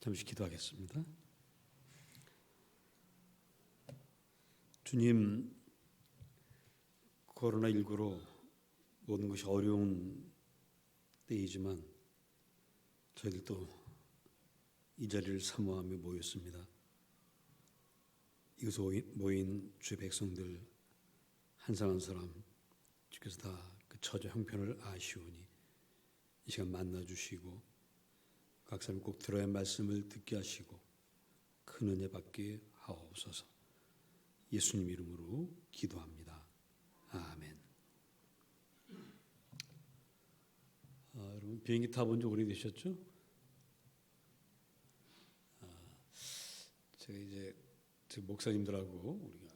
잠시 기도하겠습니다. 주님, 코로나19로 모든 것이 어려운 때이지만 저희들도 이 자리를 사모하며 모였습니다. 이곳에 모인 주의 백성들 한 사람 한 사람 주께서 다 그 처저 형편을 아시오니 이 시간 만나주시고 각 사람이 꼭 들어야 할 말씀을 듣게 하시고 큰 은혜 받게 하옵소서. 예수님 이름으로 기도합니다. 아멘. 여러분 비행기 타본 지 오래되셨죠? 제가 이제 목사님들하고 우리가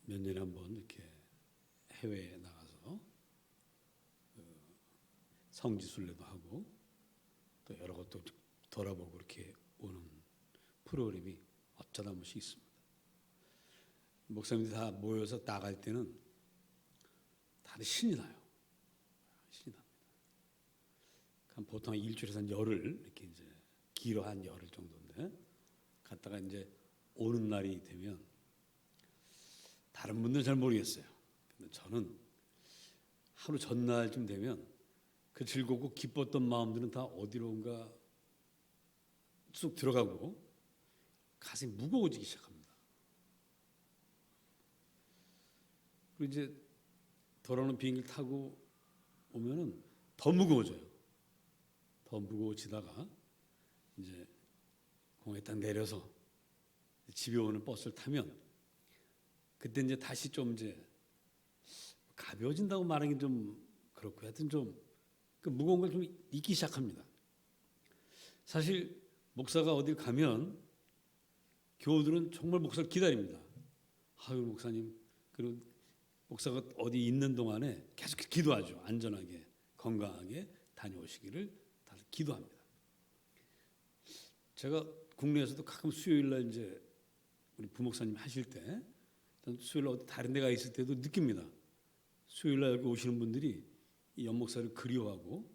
몇 년에 한 번 이렇게 해외에 나가서 성지순례도 하고 또 여러 것도 돌아보고 그렇게 오는 프로그램이 어쩌다 한 번씩 있습니다. 목사님들이 다 모여서 나갈 때는 다들 신이 나요. 신이 납니다. 보통 일주일에서 한 열흘 이렇게 이제 길어 한 열흘 정도인데 갔다가 이제 오는 날이 되면 다른 분들은 잘 모르겠어요. 근데 저는 하루 전날쯤 되면 그 즐겁고 기뻤던 마음들은 다 어디론가 쑥 들어가고 가슴이 무거워지기 시작합니다. 그리고 이제 돌아오는 비행기를 타고 오면은 더 무거워져요. 더 무거워지다가 이제 공항에 딱 내려서 집에 오는 버스를 타면 그때 이제 다시 좀 이제 가벼워진다고 말하기 좀 그렇고 하여튼 좀 그 무거운 걸 좀 잊기 시작합니다. 사실 목사가 어딜 가면 교우들은 정말 목사를 기다립니다. 아유 목사님, 그리고 목사가 어디 있는 동안에 계속 기도하죠. 안전하게 건강하게 다녀오시기를 다들 기도합니다. 제가 국내에서도 가끔 수요일 날 이제 우리 부목사님 하실 때 수요일 날 어디 다른 데가 있을 때도 느낍니다. 수요일 날 여기 오시는 분들이 이 연목사를 그리워하고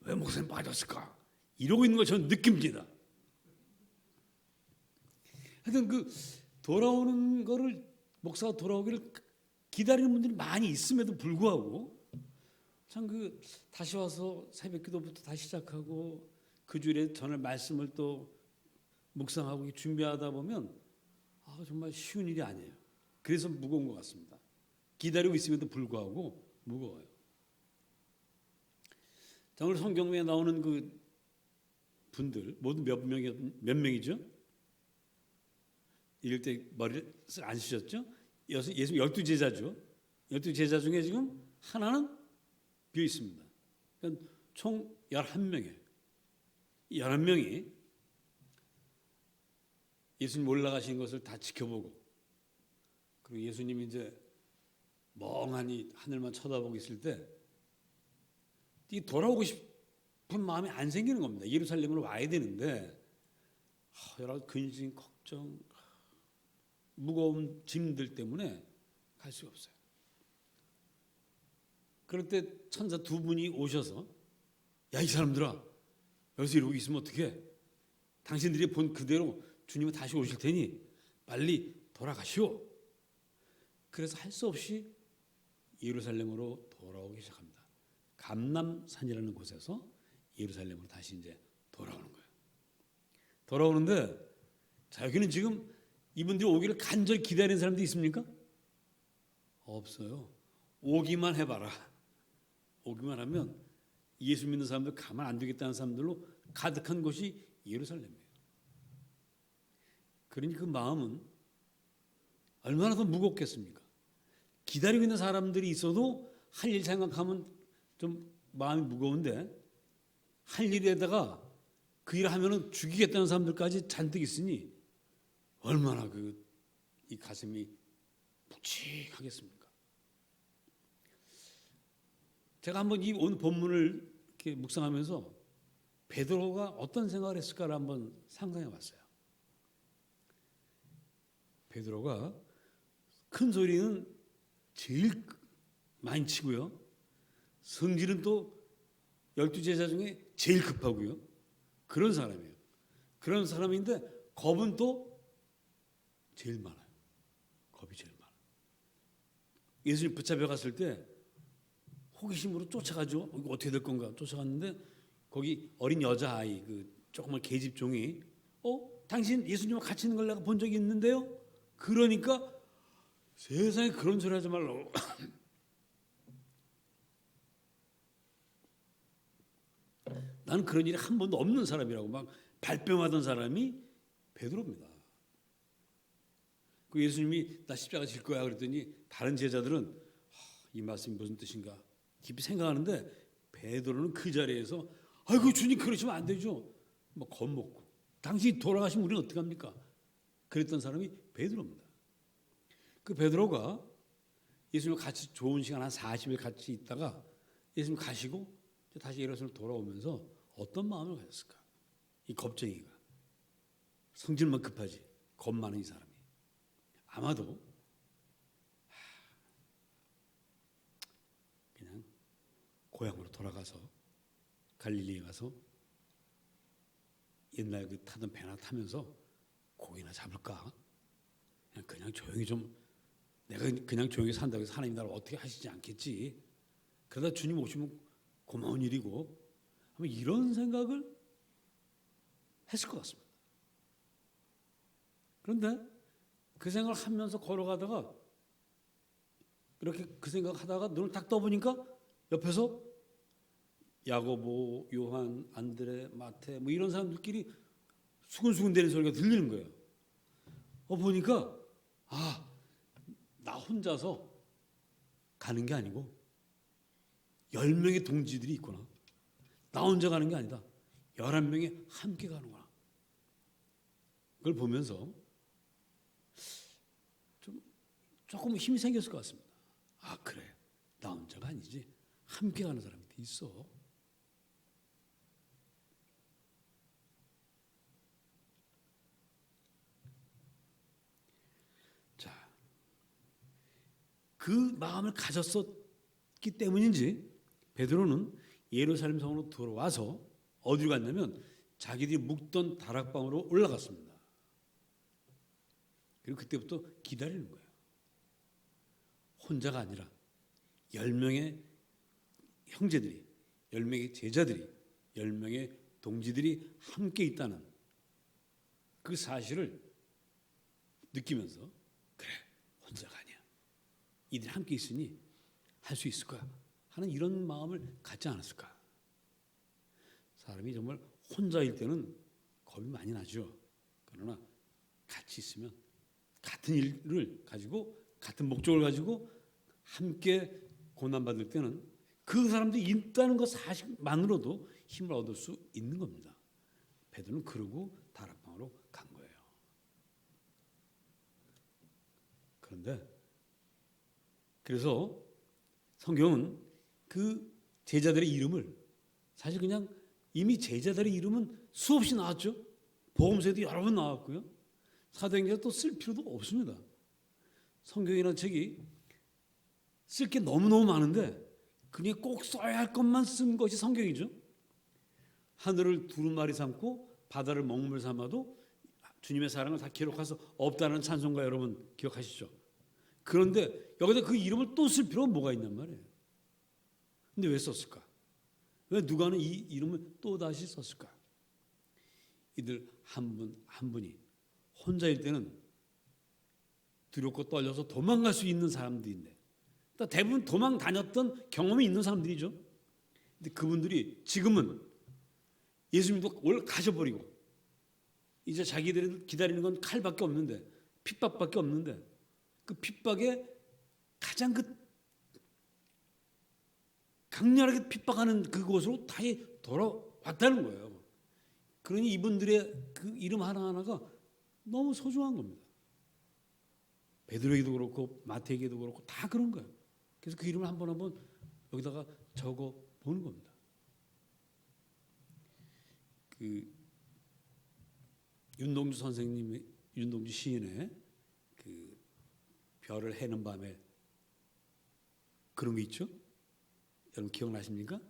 왜 목사님 빠졌을까 이러고 있는 걸 저는 느낍니다. 하여튼 그 돌아오는 거를 목사가 돌아오기를 기다리는 분들이 많이 있음에도 불구하고 참 그 다시 와서 새벽기도부터 다시 시작하고 그 주일에 전할 말씀을 또 묵상하고 준비하다 보면 정말 쉬운 일이 아니에요. 그래서 무거운 것 같습니다. 기다리고 있음에도 불구하고 무거워요. 자, 오늘 성경에 나오는 그 분들 모두 몇 명이죠? 이럴 때 머리를 안 쓰셨죠? 예수 12제자죠. 12제자 중에 지금 하나는 비어 있습니다. 그러니까 총 11명이에요. 11명이 예수님 올라가신 것을 다 지켜보고 그리고 예수님이 이제 멍하니 하늘만 쳐다보고 있을 때 돌아오고 싶은 마음이 안 생기는 겁니다. 예루살렘으로 와야 되는데 여러 근심, 걱정, 무거운 짐들 때문에 갈 수가 없어요. 그럴 때 천사 두 분이 오셔서 야, 이 사람들아 여기서 이러고 있으면 어떡해? 당신들이 본 그대로 주님은 다시 오실 테니 빨리 돌아가시오. 그래서 할 수 없이 예루살렘으로 돌아오기 시작합니다. 감람산이라는 곳에서 예루살렘으로 다시 이제 돌아오는 거예요. 돌아오는데 자, 여기는 지금 이분들이 오기를 간절히 기다리는 사람들이 있습니까? 없어요. 오기만 해봐라. 오기만 하면 예수 믿는 사람들 가만 안 두겠다는 사람들로 가득한 곳이 예루살렘이에요. 그러니 그 마음은 얼마나 더 무겁겠습니까? 기다리고 있는 사람들이 있어도 할 일 생각하면 좀 마음이 무거운데 할 일에다가 그 일을 하면은 죽이겠다는 사람들까지 잔뜩 있으니 얼마나 이 가슴이 묵직하겠습니까? 제가 한번 이 오늘 본문을 이렇게 묵상하면서 베드로가 어떤 생각을 했을까를 한번 상상해 봤어요. 베드로가 큰 소리는 제일 많이 치고요. 성질은 또 12제자 중에 제일 급하고요. 그런 사람이에요. 그런 사람인데 겁은 또 제일 많아요. 겁이 제일 많아요. 예수님 붙잡혀 갔을 때 호기심으로 쫓아가죠. 이거 어떻게 될 건가 쫓아갔는데 거기 어린 여자아이 그 조그만 계집종이 당신 예수님과 같이 있는 걸 내가 본 적이 있는데요. 그러니까 세상에 그런 소리 하지 말라고. 나는 그런 일이 한 번도 없는 사람이라고 막 발뺌하던 사람이 베드로입니다. 그 예수님이 나 십자가 질 거야 그랬더니 다른 제자들은 이 말씀이 무슨 뜻인가 깊이 생각하는데 베드로는 그 자리에서 아이고 주님 그러시면 안 되죠. 막 겁먹고 당신이 돌아가시면 우리는 어떡합니까? 그랬던 사람이 베드로입니다. 그 베드로가 예수님 같이 좋은 시간 한 40일 같이 있다가 예수님 가시고 다시 예루살렘 돌아오면서 어떤 마음을 가졌을까? 이 겁쟁이가 성질만 급하지 겁 많은 이 사람이 아마도 그냥 고향으로 돌아가서 갈릴리에 가서 옛날 그 타던 배나 타면서 고기나 잡을까? 그냥 조용히 좀 내가 그냥 조용히 산다고 해서 하나님 나를 어떻게 하시지 않겠지. 그러다 주님 오시면 고마운 일이고 아마 이런 생각을 했을 것 같습니다. 그런데 그 생각을 하면서 걸어가다가 이렇게 그 생각하다가 눈을 딱 떠보니까 옆에서 야고보, 요한, 안드레, 마태 뭐 이런 사람들끼리 수근수근대는 소리가 들리는 거예요. 보니까 나 혼자서 가는 게 아니고 10명의 동지들이 있구나. 나 혼자 가는 게 아니다. 11명이 함께 가는구나. 그걸 보면서 조금 힘이 생겼을 것 같습니다. 그래. 나 혼자가 아니지. 함께 가는 사람이 있어. 자, 그 마음을 가졌었기 때문인지 베드로는 예루살렘 성으로 들어와서 어디로 갔냐면 자기들이 묵던 다락방으로 올라갔습니다. 그리고 그때부터 기다리는 거예요. 혼자가 아니라 10명의 형제들이, 10명의 제자들이, 10명의 동지들이 함께 있다는 그 사실을 느끼면서 그래, 혼자가 아니야. 이들이 함께 있으니 할 수 있을 거야 하는 이런 마음을 갖지 않았을까. 사람이 정말 혼자일 때는 겁이 많이 나죠. 그러나 같이 있으면 같은 일을 가지고 같은 목적을 가지고 함께 고난받을 때는 그 사람들이 있다는 것 사실만으로도 힘을 얻을 수 있는 겁니다. 베드로는 그러고 다락방으로 간 거예요. 그런데 그래서 성경은 그 제자들의 이름을 사실 그냥 이미 제자들의 이름은 수없이 나왔죠. 복음서에도 여러 번 나왔고요. 사도행전에 또 쓸 필요도 없습니다. 성경이라는 책이 쓸 게 너무너무 많은데 그냥 꼭 써야 할 것만 쓴 것이 성경이죠. 하늘을 두루마리 삼고 바다를 먹물 삼아도 주님의 사랑을 다 기록해서 없다는 찬송가 여러분 기억하시죠? 그런데 여기다 그 이름을 또 쓸 필요가 뭐가 있냔 말이에요. 근데 왜 썼을까? 왜 누가는 이 이름을 또 다시 썼을까? 이들 한 분 한 분이 혼자일 때는 두렵고 떨려서 도망갈 수 있는 사람들인데 대부분 도망 다녔던 경험이 있는 사람들이죠. 근데 그분들이 지금은 예수님도 올 가셔버리고 이제 자기들이 기다리는 건 칼밖에 없는데 핍박밖에 없는데 그 핍박에 가장 그 강렬하게 핍박하는 그곳으로 다시 돌아왔다는 거예요. 그러니 이분들의 그 이름 하나하나가 너무 소중한 겁니다. 베드로에게도 그렇고 마태에게도 그렇고 다 그런 거예요. 그래서 그 이름을 한번 여기다가 적어 보는 겁니다. 그 윤동주 선생님의 윤동주 시인의 그 별을 해는 밤에 그런 게 있죠. 여러분 기억나십니까?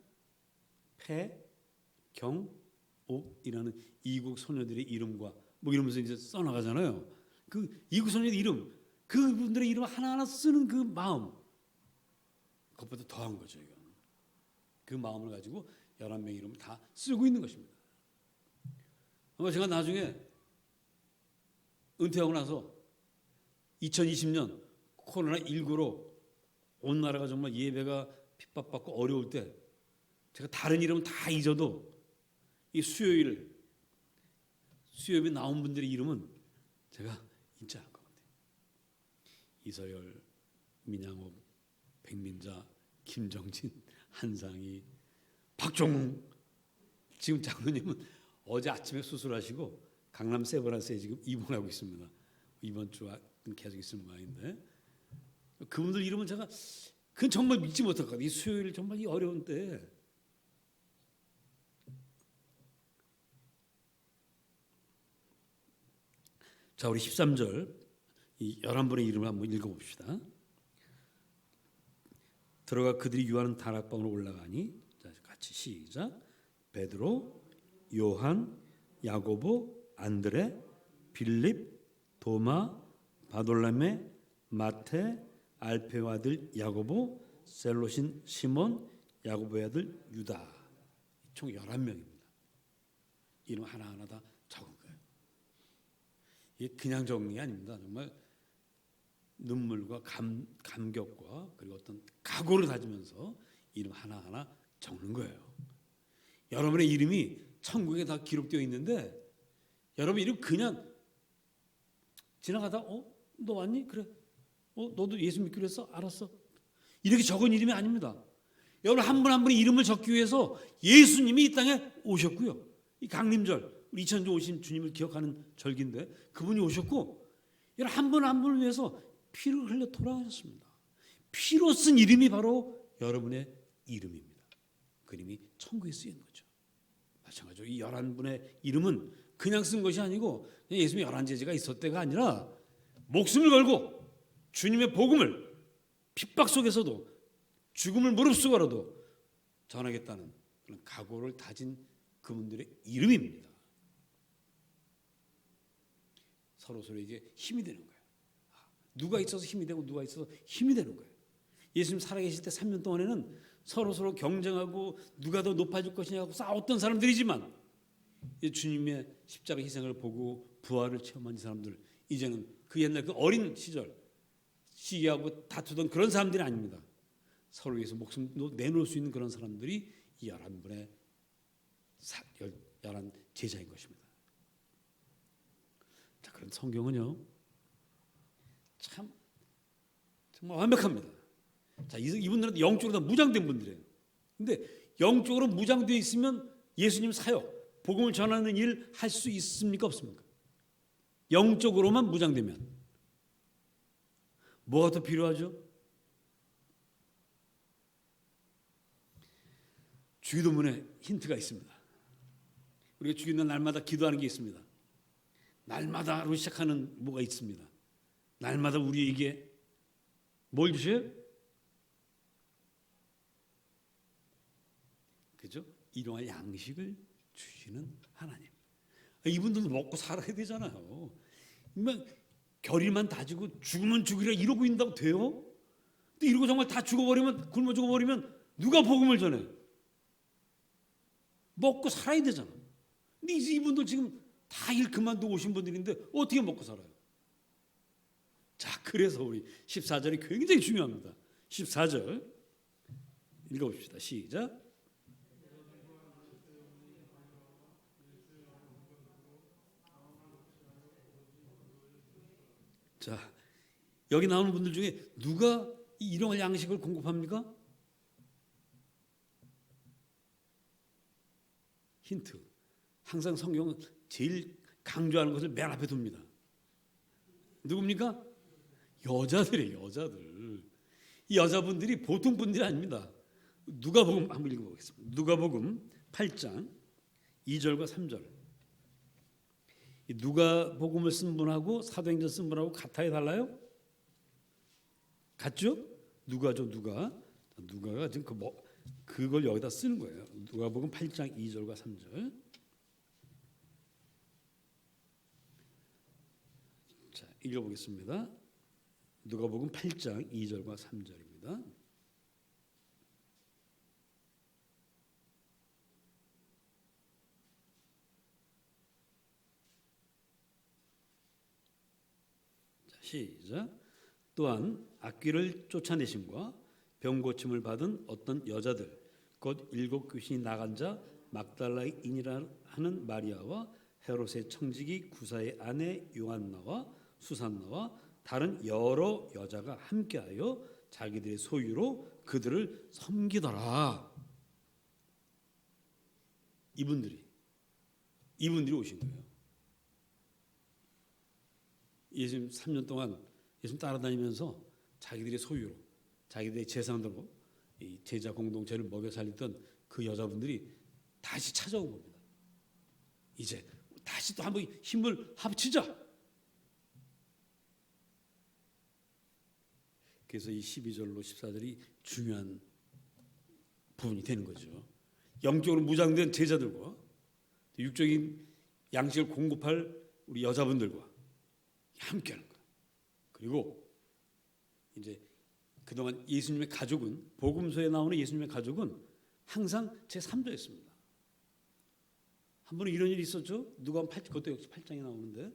폐, 경, 이라는 이국 소녀들의 이름과 뭐 이러면서 이제 써나가잖아요. 그 이국 소녀의 이름, 그분들의 이름 하나하나 쓰는 그 마음, 그것보다 더한 거죠. 이건. 그 마음을 가지고 11명의 이름을 다 쓰고 있는 것입니다. 아마 제가 나중에 은퇴하고 나서 2020년 코로나19로 온 나라가 정말 예배가 핍박받고 어려울 때 제가 다른 이름은 다 잊어도 이 수요일에 나온 분들의 이름은 제가 잊지 않을 것 같아요. 이서열, 민양옥, 백민자, 김정진, 한상희, 박종웅. 지금 장로님은 어제 아침에 수술하시고 강남 세브란스에 지금 입원하고 있습니다. 이번 주 계속 있을 모양인데 그분들 이름은 제가 그건 정말 믿지 못할 것 같아요. 이 수요일 정말 이 어려운 때 자, 우리 13절 이 11분의 이름을 한번 읽어봅시다. 들어가 그들이 유하는 다락방으로 올라가니 자, 같이 시작. 베드로, 요한, 야고보, 안드레, 빌립, 도마, 바돌라메, 마테, 알페의 아들 야고보, 셀롯인 시몬, 야고보의 아들 유다. 총 11명입니다. 이름 하나하나 다 적은 거예요. 이게 그냥 적은 게 아닙니다. 정말 눈물과 감격과 그리고 어떤 각오를 다지면서 이름 하나하나 적는 거예요. 여러분의 이름이 천국에 다 기록되어 있는데 여러분 이름 그냥 지나가다 너 왔니? 그래. 너도 예수 믿기로 했어? 알았어. 이렇게 적은 이름이 아닙니다. 여러분 한 분 한 분의 이름을 적기 위해서 예수님이 이 땅에 오셨고요. 이 강림절 우리 2000년 오신 주님을 기억하는 절기인데 그분이 오셨고 여러분 한 분 한 분을 위해서 피를 흘려 돌아가셨습니다. 피로 쓴 이름이 바로 여러분의 이름입니다. 그 이름이 천국에 쓰인 거죠. 마찬가지로 이 11분의 이름은 그냥 쓴 것이 아니고 예수님의 11제자가 있었대가 아니라 목숨을 걸고 주님의 복음을 핍박 속에서도 죽음을 무릅쓰고라도 전하겠다는 그런 각오를 다진 그분들의 이름입니다. 서로에게 힘이 되는 거예요. 누가 있어서 힘이 되고 누가 있어서 힘이 되는 거예요. 예수님 살아계실 때 3년 동안에는 서로 경쟁하고 누가 더 높아질 것이냐고 싸웠던 사람들이지만 주님의 십자가 희생을 보고 부활을 체험한 이 사람들 이제는 그 옛날 그 어린 시절 시기하고 다투던 그런 사람들이 아닙니다. 서로 위해서 목숨도 내놓을 수 있는 그런 사람들이 이 11분의 11 제자인 것입니다. 자, 그런 성경은요 참 정말 완벽합니다. 자, 이분들은 영적으로 다 무장된 분들이에요. 근데 영적으로 무장되어 있으면 예수님 사역, 복음을 전하는 일 할 수 있습니까? 없습니까? 영적으로만 무장되면 뭐가 더 필요하죠? 주기도문에 힌트가 있습니다. 우리가 주기도문 날마다 기도하는 게 있습니다. 날마다로 시작하는 뭐가 있습니다. 날마다 우리에게 뭘 주셔요? 그죠? 일용할 양식을 주시는 하나님. 이분들도 먹고 살아야 되잖아요. 결의만 다지고 죽으면 죽으리라 이러고 있다고 돼요? 근데 이러고 정말 다 죽어버리면 굶어 죽어버리면 누가 복음을 전해? 먹고 살아야 되잖아. 근데 이분들 지금 다 일 그만두고 오신 분들인데 어떻게 먹고 살아요? 자, 그래서 우리 14절이 굉장히 중요합니다. 14절 읽어봅시다. 시작. 자, 여기 나오는 분들 중에 누가 이 일용할 양식을 공급합니까? 힌트. 항상 성경은 제일 강조하는 것을 맨 앞에 둡니다. 누굽니까? 여자들이에요. 여자들. 이 여자분들이 보통 분들이 아닙니다. 누가복음 한번 읽어보겠습니다. 누가복음 8장 2절과 3절. 누가복음을 쓴 분하고 사도행전 쓴 분하고 같아요, 달라요? 같죠? 누가죠, 누가. 누가가 지금 그걸 여기다 쓰는 거예요. 누가복음 8장 2절과 3절. 읽어보겠습니다. 누가복음 8장 2절과 3절입니다. 시작. 또한 악귀를 쫓아내심과 병 고침을 받은 어떤 여자들 곧 7 귀신이 나간 자 막달라인이라 하는 마리아와 헤롯의 청지기 구사의 아내 요한나와 수산나와 다른 여러 여자가 함께하여 자기들의 소유로 그들을 섬기더라. 이분들이 오신 거예요. 예수님 3년 동안 예수님 따라다니면서 자기들의 소유로, 자기들의 재산으로 이 제자 공동체를 먹여 살리던 그 여자분들이 다시 찾아온 겁니다. 이제 다시 또 한번 힘을 합치자. 그래서 이 12절로 14절이 중요한 부분이 되는 거죠. 영적으로 무장된 제자들과 육적인 양식을 공급할 우리 여자분들과 함께하는 거예요. 그리고 이제 그동안 예수님의 가족은, 복음서에 나오는 예수님의 가족은 항상 제3자였습니다. 한 번은 이런 일이 있었죠. 누가복음 8장, 그것도 역시 8장에 나오는데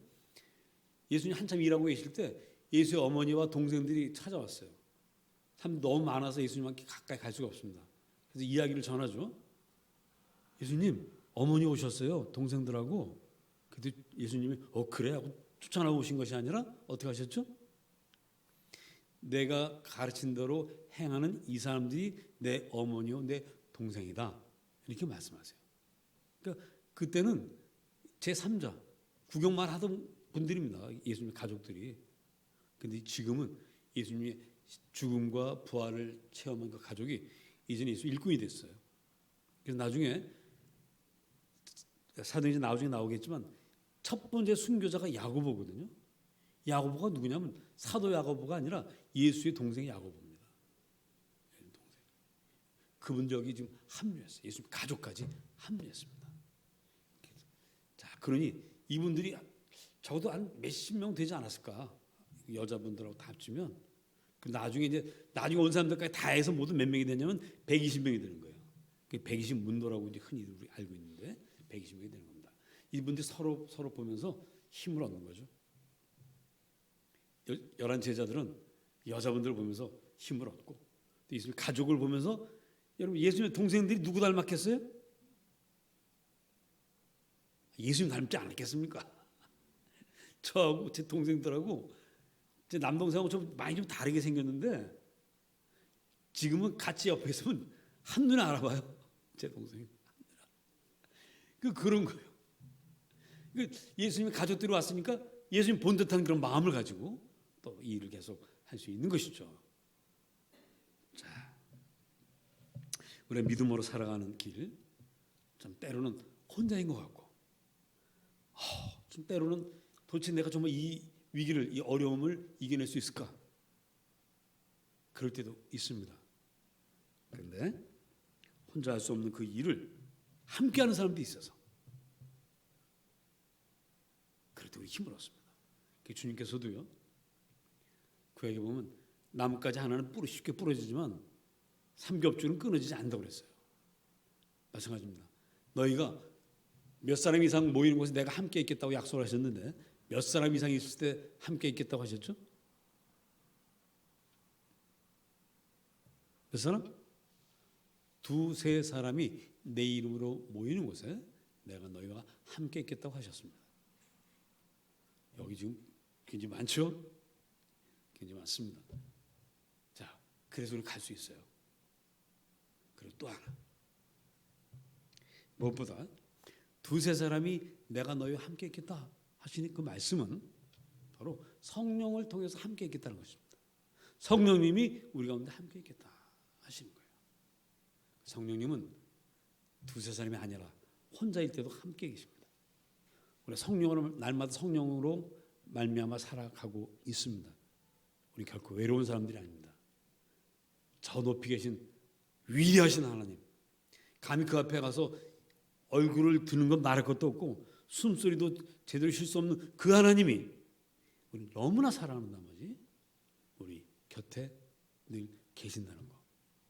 예수님 한참 일하고 계실 때 예수의 어머니와 동생들이 찾아왔어요. 사람 너무 많아서 예수님한테 가까이 갈 수가 없습니다. 그래서 이야기를 전하죠. 예수님, 어머니 오셨어요. 동생들하고. 그때 예수님이 그래 하고 쫓아나고 오신 것이 아니라 어떻게 하셨죠? 내가 가르친 대로 행하는 이 사람들이 내 어머니요 내 동생이다. 이렇게 말씀하세요. 그러니까 그때는 제3자, 구경만 하던 분들입니다. 예수님의 가족들이. 그런데 지금은 예수님의 죽음과 부활을 체험한 그 가족이 이제는 예수 일꾼이 됐어요. 그래서 나중에 사도행전 나중에 나오겠지만 첫 번째 순교자가 야고보거든요. 야고보가 누구냐면 사도 야고보가 아니라 예수의 동생 야고보입니다. 동생. 그분 저기 지금 합류했어요. 예수님 가족까지 합류했습니다. 자, 그러니 이분들이 적어도 한 몇십 명 되지 않았을까? 여자분들하고 다 합치면 나중에 온 사람들까지 다 해서 모두 몇 명이 되냐면 120명이 되는 거예요. 120 문도라고 이제 흔히 우리 알고 있는데 120명이 되는 겁니다. 이분들이 서로 보면서 힘을 얻는 거죠. 11 제자들은 여자분들을 보면서 힘을 얻고 또 예수님 가족을 보면서 여러분 예수님의 동생들이 누구 닮았겠어요? 예수님 닮지 않았겠습니까? 저하고 제 동생들하고 제 남동생하고 좀 많이 좀 다르게 생겼는데 지금은 같이 옆에 있으면 한눈에 알아봐요. 제 동생이. 그런 거예요. 예수님이 가족들이 왔으니까 예수님 본 듯한 그런 마음을 가지고 또 이 일을 계속 할 수 있는 것이죠. 자, 우리가 믿음으로 살아가는 길, 좀 때로는 혼자인 것 같고, 좀 때로는 도대체 내가 정말 이 위기를, 이 어려움을 이겨낼 수 있을까? 그럴 때도 있습니다. 그런데 혼자 할 수 없는 그 일을 함께하는 사람도 있어서 그럴 때 우리 힘을 얻습니다. 주님께서도요. 구약에 보면 나뭇가지 하나는 쉽게 부러지지만 삼겹줄은 끊어지지 않는다고 그랬어요. 마찬가지입니다. 너희가 몇 사람 이상 모이는 곳에 내가 함께 있겠다고 약속을 하셨는데 몇 사람 이상 있을 때 함께 있겠다고 하셨죠? 몇 사람? 2-3 사람이 내 이름으로 모이는 곳에 내가 너희와 함께 있겠다고 하셨습니다. 여기 지금 굉장히 많죠? 굉장히 많습니다. 자, 그래서 우리 갈 수 있어요. 그리고 또 하나. 무엇보다 2-3 사람이 내가 너희와 함께 있겠다 하시는 그 말씀은 바로 성령을 통해서 함께 있겠다는 것입니다. 성령님이 우리 가운데 함께 있겠다 하시는 거예요. 성령님은 2-3 사람이 아니라 혼자일 때도 함께 계십니다. 우리 성령으로 날마다 성령으로 말미암아 살아가고 있습니다. 우리 결코 외로운 사람들이 아닙니다. 저 높이 계신 위대하신 하나님, 감히 그 앞에 가서 얼굴을 드는 건 말할 것도 없고 숨소리도 제대로 쉴 수 없는 그 하나님이 우리 너무나 사랑하는 나머지 우리 곁에 늘 계신다는 거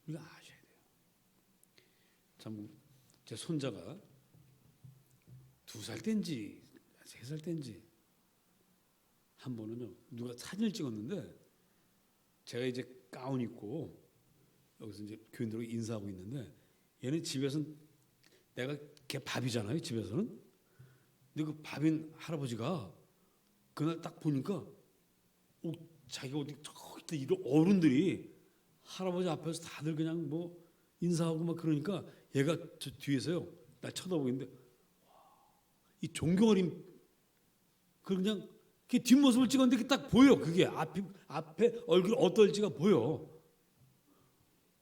우리가 아셔야 돼요. 참 제 손자가 2살 때인지 3살 때인지 한 번은요 누가 사진을 찍었는데 제가 이제 가운 입고 여기서 이제 교인들하고 인사하고 있는데 얘는 집에서는 내가 걔 밥이잖아요 집에서는. 근데 그 밥인 할아버지가 그날 딱 보니까 자기가 어디 저기 이런 어른들이 할아버지 앞에서 다들 그냥 뭐 인사하고 막 그러니까 얘가 저 뒤에서요 날 쳐다보고 있는데 이 존경어린 그냥 그 뒷모습을 찍었는데 그게 딱 보여. 그게 앞에 얼굴 어떨지가 보여.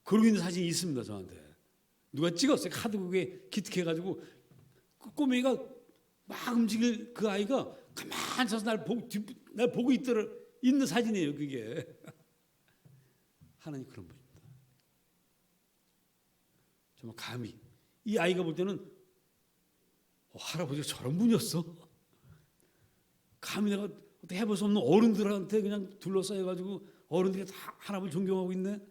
그러고 있는 사진이 있습니다 저한테. 누가 찍었어요. 카드 그게 기특해가지고 그 꼬맹이가 막 움직일 그 아이가 가만히 서서 날 보고 있는 사진이에요 그게. 하나님 그런 분입니다. 정말 감히 이 아이가 볼 때는 할아버지가 저런 분이었어. 감히 내가 어떻게 해볼 수 없는 어른들한테 그냥 둘러싸여가지고 어른들이 다 하나님을 존경하고 있네.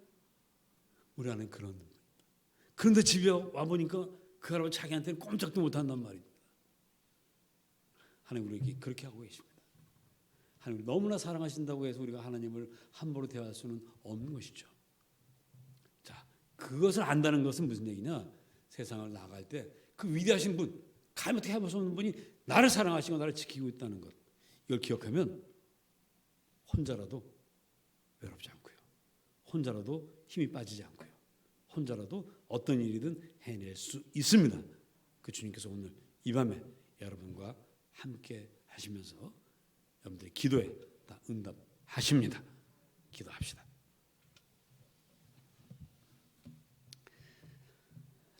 우리 안에 그런. 그런데 집에 와보니까 그 할아버지 자기한테는 꼼짝도 못한단 말입니다. 하나님 우리에게 그렇게 하고 계십니다. 하나님 너무나 사랑하신다고 해서 우리가 하나님을 함부로 대할 수는 없는 것이죠. 자, 그것을 안다는 것은 무슨 얘기냐? 세상을 나갈 때 그 위대하신 분, 감히 어떻게 해볼 수 없는 분이 나를 사랑하시고 나를 지키고 있다는 것. 이걸 기억하면 혼자라도 외롭지 않고요. 혼자라도 힘이 빠지지 않고요. 혼자라도 어떤 일이든 해낼 수 있습니다. 그 주님께서 오늘 이 밤에 여러분과 함께 하시면서 여러분들의 기도에 다 응답하십니다. 기도합시다.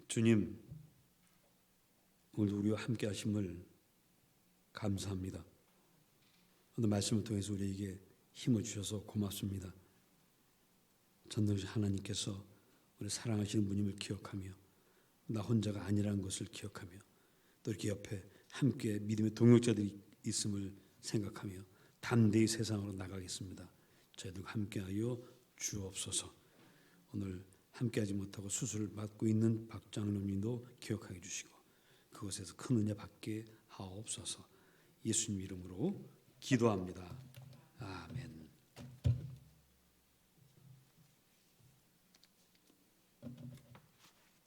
주님, 오늘 우리와 함께 하심을 감사합니다. 오늘 말씀을 통해서 우리에게 힘을 주셔서 고맙습니다. 전능하신 하나님께서 우리 사랑하시는 분임을 기억하며 나 혼자가 아니라는 것을 기억하며 또 이렇게 옆에 함께 믿음의 동역자들이 있음을 생각하며 담대히 세상으로 나가겠습니다. 저희들과 함께하여 주옵소서. 오늘 함께하지 못하고 수술을 받고 있는 박 장로님도 기억하게 해주시고 그곳에서 큰 은혜 받게 하옵소서. 예수님 이름으로 기도합니다. 아멘.